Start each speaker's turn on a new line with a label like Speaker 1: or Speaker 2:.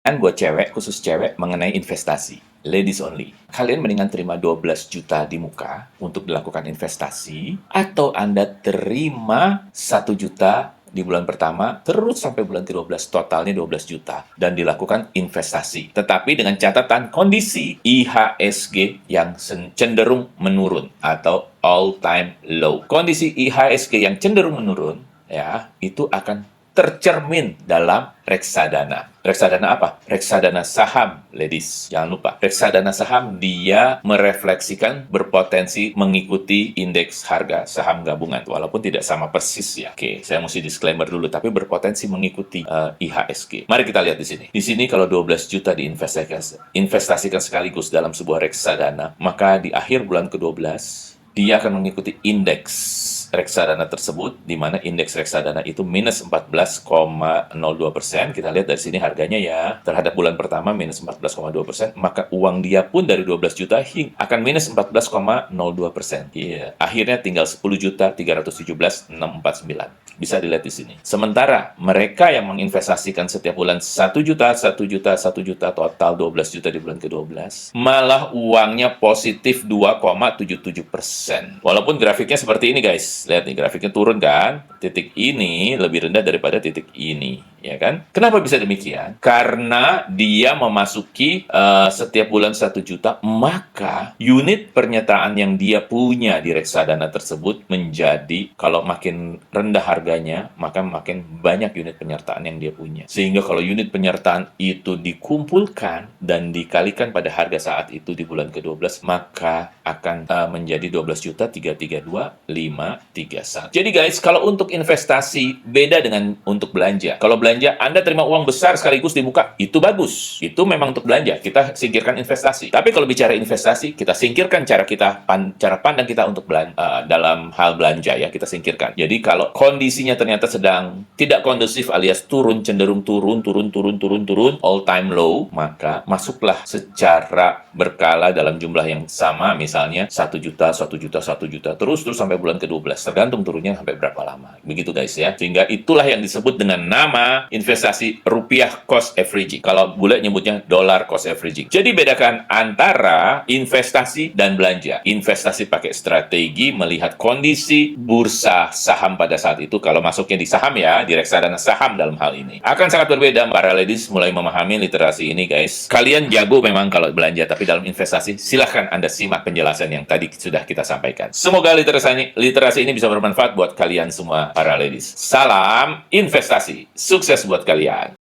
Speaker 1: Kan buat cewek, khusus cewek, mengenai investasi. Ladies only. Kalian mendingan terima 12 juta di muka untuk dilakukan investasi, atau Anda terima 1 juta di bulan pertama, terus sampai bulan ke-12, totalnya 12 juta, dan dilakukan investasi. Tetapi dengan catatan kondisi IHSG yang cenderung menurun, atau all-time low. Kondisi IHSG yang cenderung menurun, ya, itu akan tercermin dalam reksadana. Reksadana apa? Reksadana saham, ladies. Jangan lupa, reksadana saham dia merefleksikan berpotensi mengikuti indeks harga saham gabungan, walaupun tidak sama persis ya. Oke, saya mesti disclaimer dulu, tapi berpotensi mengikuti IHSG. Mari kita lihat di sini. Di sini kalau 12 juta diinvestasikan sekaligus dalam sebuah reksadana, maka di akhir bulan ke-12 dia akan mengikuti indeks reksadana tersebut, di mana indeks reksadana itu minus 14,02%. Kita lihat dari sini harganya ya, terhadap bulan pertama minus 14,2%, maka uang dia pun dari 12 juta akan minus 14,02%. Iya. Akhirnya tinggal 10.317.649. Bisa dilihat di sini. Sementara mereka yang menginvestasikan setiap bulan 1 juta, 1 juta, 1 juta, total 12 juta di bulan ke-12, malah uangnya positif 2,77%. Walaupun grafiknya seperti ini, guys. Lihat nih, grafiknya turun kan? Titik ini lebih rendah daripada titik ini, ya kan? Kenapa bisa demikian? Karena dia memasuki setiap bulan 1 juta, maka unit pernyataan yang dia punya di reksadana tersebut menjadi, kalau makin rendah harganya, maka makin banyak unit penyertaan yang dia punya. Sehingga kalau unit penyertaan itu dikumpulkan dan dikalikan pada harga saat itu di bulan ke-12, maka akan menjadi 12.332.531. Jadi guys, kalau untuk investasi beda dengan untuk belanja. Kalau belanja, Anda terima uang besar sekaligus di muka, itu bagus. Itu memang untuk belanja. Kita singkirkan investasi. Tapi kalau bicara investasi, kita singkirkan cara pandang kita untuk dalam hal belanja ya, kita singkirkan. Jadi kalau kondisinya ternyata sedang tidak kondusif alias cenderung turun, all time low, maka masuklah secara berkala dalam jumlah yang sama, misalnya 1 juta, 1 juta, 1 juta, terus sampai bulan ke-12. Tergantung turunnya sampai berapa lama. Begitu guys ya. Sehingga itulah yang disebut dengan nama investasi rupiah cost averaging. Kalau bule nyebutnya dollar cost averaging. Jadi bedakan antara investasi dan belanja. Investasi pakai strategi melihat kondisi bursa saham pada saat itu. Kalau masuknya di saham ya, di reksadana saham dalam hal ini. Akan sangat berbeda. Para ladies mulai memahami literasi ini guys. Kalian jago memang kalau belanja, tapi dalam investasi silahkan Anda simak penjelasan yang tadi sudah kita sampaikan. Semoga literasi ini bisa bermanfaat buat kalian semua para ladies. Salam investasi. Sukses buat kalian.